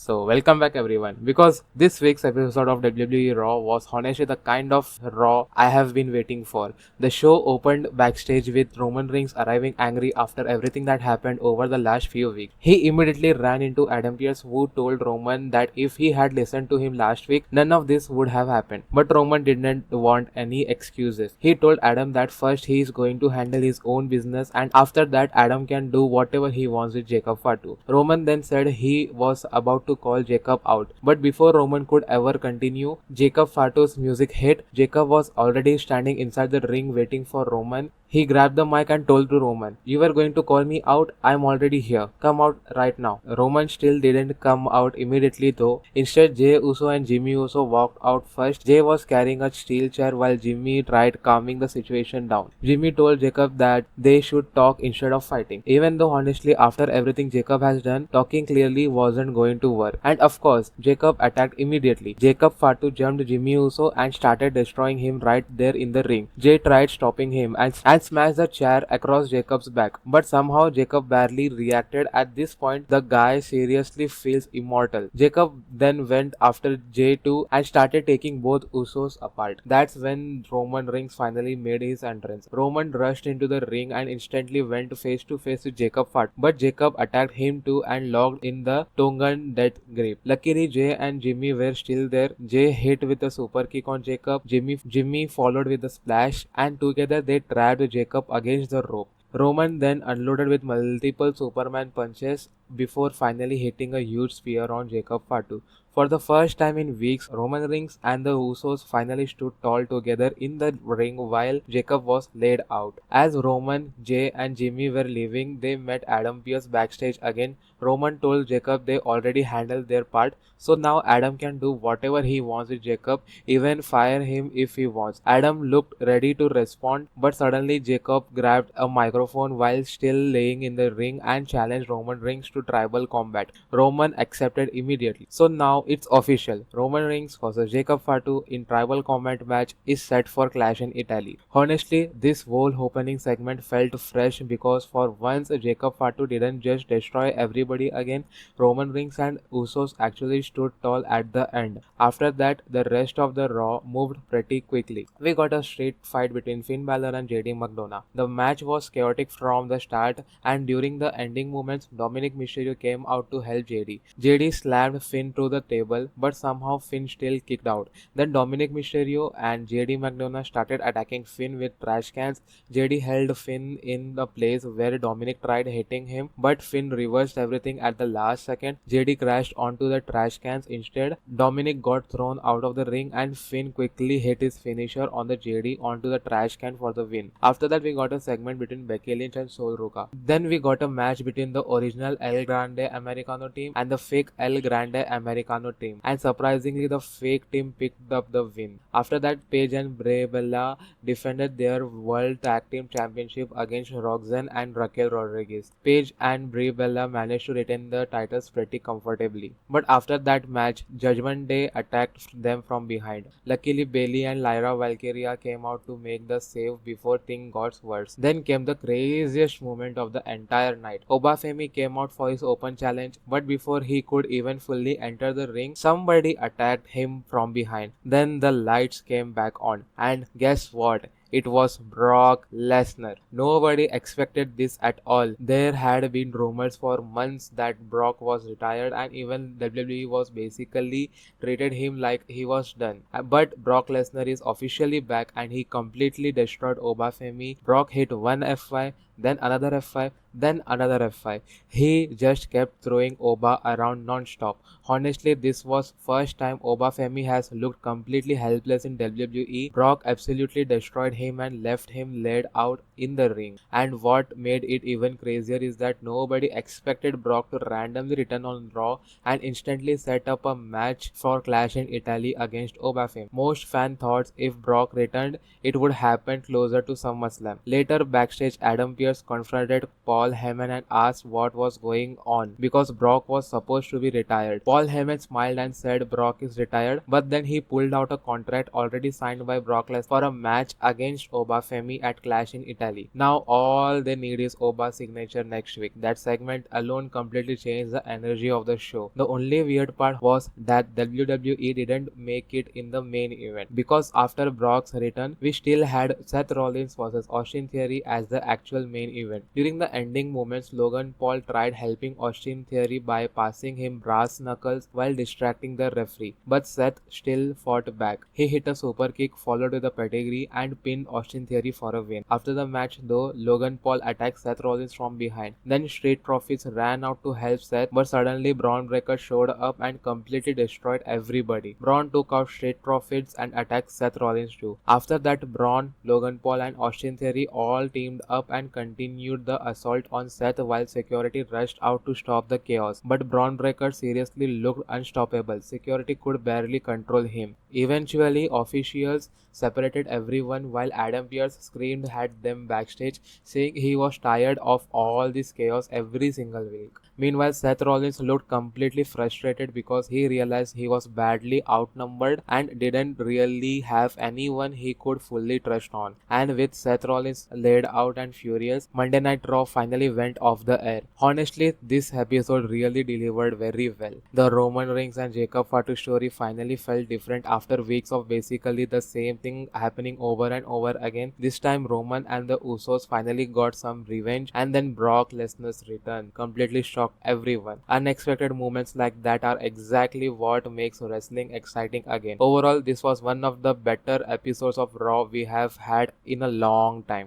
So welcome back everyone, because this week's episode of WWE Raw was honestly the kind of Raw I have been waiting for. The show opened backstage with Roman Reigns arriving angry after everything that happened over the last few weeks. He immediately ran into Adam Pearce, who told Roman that if he had listened to him last week, none of this would have happened. But Roman didn't want any excuses. He told Adam that first he is going to handle his own business, and after that Adam can do whatever he wants with Jacob Fatu. Roman then said he was about to call Jacob out. But before Roman could ever continue, Jacob Fatu's music hit. Jacob was already standing inside the ring waiting for Roman. He grabbed the mic and told to Roman, "You were going to call me out? I'm already here. Come out right now." Roman still didn't come out immediately though. Instead, Jey Uso and Jimmy Uso walked out first. Jey was carrying a steel chair while Jimmy tried calming the situation down. Jimmy told Jacob that they should talk instead of fighting. Even though honestly, after everything Jacob has done, talking clearly wasn't going to work. And of course, Jacob attacked immediately. Jacob Fatu jumped Jimmy Uso and started destroying him right there in the ring. Jey tried stopping him and smashed the chair across Jacob's back, but somehow Jacob barely reacted. At this point, the guy seriously feels immortal. Jacob then went after Jey too and started taking both Usos apart. That's when Roman Reigns finally made his entrance. Roman rushed into the ring and instantly went face to face with Jacob Fatu, but Jacob attacked him too and locked in the Tongan death grip. Luckily, Jey and Jimmy were still there. Jey hit with a super kick on Jacob. Jimmy followed with a splash, and together they trapped Jacob against the rope. Roman then unloaded with multiple Superman punches before finally hitting a huge spear on Jacob Fatu. For the first time in weeks, Roman Reigns and the Usos finally stood tall together in the ring while Jacob was laid out. As Roman, Jey, and Jimmy were leaving, they met Adam Pearce backstage again. Roman told Jacob they already handled their part, so now Adam can do whatever he wants with Jacob, even fire him if he wants. Adam looked ready to respond, but suddenly Jacob grabbed a microphone while still laying in the ring and challenged Roman Reigns to tribal combat. Roman accepted immediately. So now it's official. Roman Reigns vs Jacob Fatu in tribal combat match is set for Clash in Italy. Honestly, this whole opening segment felt fresh because for once Jacob Fatu didn't just destroy everybody again. Roman Reigns and Usos actually stood tall at the end. After that, the rest of the Raw moved pretty quickly. We got a street fight between Finn Balor and JD McDonagh. The match was chaotic from the start, and during the ending moments, Dominic Mysterio came out to help JD. JD slammed Finn to the table, but somehow Finn still kicked out. Then Dominic Mysterio and JD McDonagh started attacking Finn with trash cans. JD held Finn in the place where Dominic tried hitting him, but Finn reversed everything at the last second. JD crashed onto the trash cans instead. Dominic got thrown out of the ring, and Finn quickly hit his finisher on the JD onto the trash can for the win. After that, we got a segment between Becky Lynch and Sol Ruka. Then we got a match between the original El Grande Americano team and the fake El Grande Americano team, and surprisingly the fake team picked up the win. After that, Paige and Bray Bella defended their World Tag Team Championship against Roxanne and Raquel Rodriguez. Paige and Bray Bella managed to retain the titles pretty comfortably. But after that match, Judgment Day attacked them from behind. Luckily, Bayley and Lyra Valkyria came out to make the save before things got worse. Then came the craziest moment of the entire night. Oba Femi came out for his open challenge, but before he could even fully enter the ring, somebody attacked him from behind. Then the lights came back on, and guess what? It was Brock Lesnar. Nobody expected this at all. There had been rumors for months that Brock was retired, and even WWE was basically treated him like he was done. But Brock Lesnar is officially back, and he completely destroyed Oba Femi. Brock hit one F5, then another F5, then another F5. He just kept throwing Oba around non-stop. Honestly, this was first time Oba Femi has looked completely helpless in WWE. Brock absolutely destroyed him and left him laid out in the ring. And what made it even crazier is that nobody expected Brock to randomly return on Raw and instantly set up a match for Clash in Italy against Oba Femi. Most fan thought if Brock returned, it would happen closer to SummerSlam. Later backstage, Adam Pearce confronted Paul Paul Heyman and asked what was going on because Brock was supposed to be retired. Paul Heyman smiled and said Brock is retired, but then he pulled out a contract already signed by Brock Lesnar for a match against Oba Femi at Clash in Italy. Now all they need is Oba's signature next week. That segment alone completely changed the energy of the show. The only weird part was that WWE didn't make it in the main event because after Brock's return, we still had Seth Rollins versus Austin Theory as the actual main event. During the ending moments, Logan Paul tried helping Austin Theory by passing him brass knuckles while distracting the referee, but Seth still fought back. He hit a super kick followed with a pedigree and pinned Austin Theory for a win. After the match though, Logan Paul attacked Seth Rollins from behind. Then Street Profits ran out to help Seth, but suddenly Braun Breaker showed up and completely destroyed everybody. Braun took out Street Profits and attacked Seth Rollins too. After that, Braun, Logan Paul and Austin Theory all teamed up and continued the assault on Seth while security rushed out to stop the chaos. But Braun Breaker seriously looked unstoppable. Security could barely control him. Eventually, officials separated everyone while Adam Pearce screamed at them backstage, saying he was tired of all this chaos every single week. Meanwhile, Seth Rollins looked completely frustrated because he realized he was badly outnumbered and didn't really have anyone he could fully trust on. And with Seth Rollins laid out and furious, Monday Night Raw finally went off the air. Honestly, this episode really delivered very well. The Roman Reigns and Jacob Fatu story finally felt different after weeks of basically the same thing happening over and over again. This time Roman and the Usos finally got some revenge, and then Brock Lesnar's return completely shocked everyone. Unexpected moments like that are exactly what makes wrestling exciting again. Overall, this was one of the better episodes of Raw we have had in a long time.